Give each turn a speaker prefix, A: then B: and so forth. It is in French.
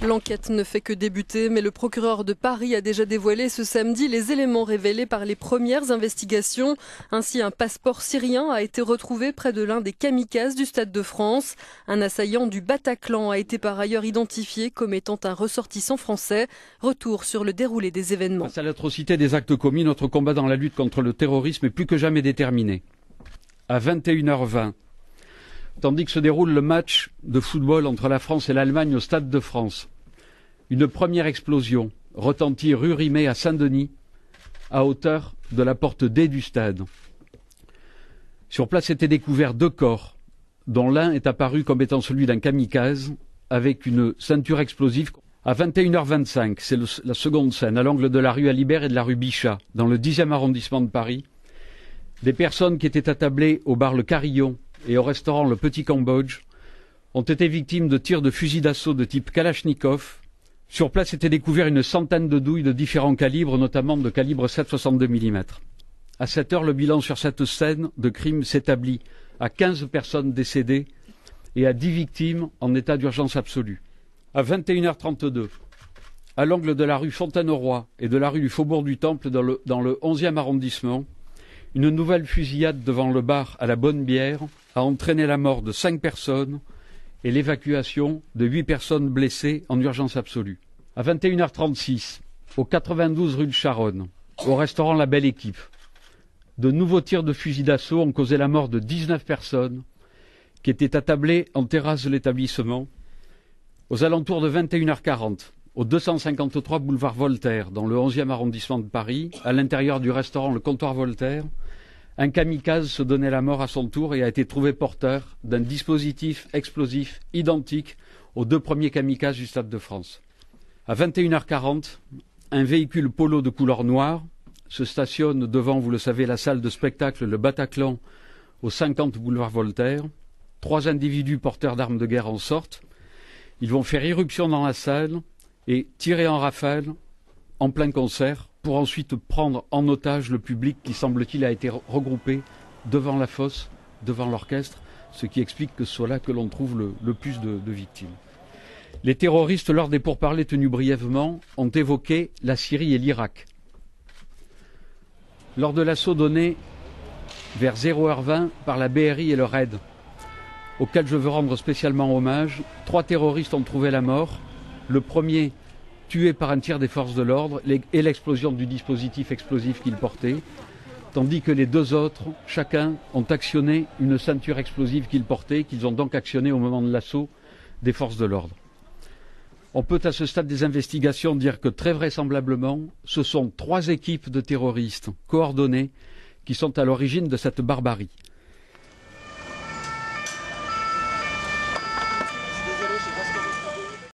A: L'enquête ne fait que débuter, mais le procureur de Paris a déjà dévoilé ce samedi les éléments révélés par les premières investigations. Ainsi, un passeport syrien a été retrouvé près de l'un des kamikazes du Stade de France. Un assaillant du Bataclan a été par ailleurs identifié comme étant un ressortissant français. Retour sur le déroulé des événements.
B: Face à l'atrocité des actes commis, notre combat dans la lutte contre le terrorisme est plus que jamais déterminé. À 21h20, tandis que se déroule le match de football entre la France et l'Allemagne au Stade de France, une première explosion retentit rue Rimet à Saint-Denis, à hauteur de la porte D du stade. Sur place étaient découverts 2 corps, dont l'un est apparu comme étant celui d'un kamikaze, avec une ceinture explosive. À 21h25, c'est la seconde scène, à l'angle de la rue Alibert et de la rue Bichat, dans le 10e arrondissement de Paris. Des personnes qui étaient attablées au bar Le Carillon et au restaurant Le Petit Cambodge ont été victimes de tirs de fusil d'assaut de type Kalachnikov. Sur place était découvert une centaine de douilles de différents calibres, notamment de calibre 7,62 mm. À 7 heures, le bilan sur cette scène de crime s'établit à 15 personnes décédées et à 10 victimes en état d'urgence absolue. À 21h32, à l'angle de la rue Fontaine-au-Roi et de la rue du Faubourg du Temple dans le 11e arrondissement, une nouvelle fusillade devant le bar à la Bonne Bière a entraîné la mort de 5 personnes et l'évacuation de 8 personnes blessées en urgence absolue. À 21h36, au 92 rue de Charonne, au restaurant La Belle Équipe, de nouveaux tirs de fusil d'assaut ont causé la mort de 19 personnes qui étaient attablées en terrasse de l'établissement. Aux alentours de 21h40, au 253 boulevard Voltaire, dans le 11e arrondissement de Paris, à l'intérieur du restaurant Le Comptoir Voltaire, un kamikaze se donnait la mort à son tour et a été trouvé porteur d'un dispositif explosif identique aux 2 premiers kamikazes du Stade de France. À 21h40, un véhicule polo de couleur noire se stationne devant, vous le savez, la salle de spectacle Le Bataclan au 50 boulevard Voltaire. 3 individus porteurs d'armes de guerre en sortent. Ils vont faire irruption dans la salle et tirer en rafale en plein concert pour ensuite prendre en otage le public qui, semble-t-il, a été regroupé devant la fosse, devant l'orchestre, ce qui explique que ce soit là que l'on trouve le plus de victimes. Les terroristes, lors des pourparlers tenus brièvement, ont évoqué la Syrie et l'Irak. Lors de l'assaut donné vers 0h20 par la BRI et le RAID, auquel je veux rendre spécialement hommage, 3 terroristes ont trouvé la mort. Le premier tué par un tir des forces de l'ordre et l'explosion du dispositif explosif qu'il portait, tandis que les 2 autres, chacun, ont actionné une ceinture explosive qu'ils portaient, qu'ils ont donc actionné au moment de l'assaut des forces de l'ordre. On peut à ce stade des investigations dire que très vraisemblablement, ce sont 3 équipes de terroristes coordonnées qui sont à l'origine de cette barbarie.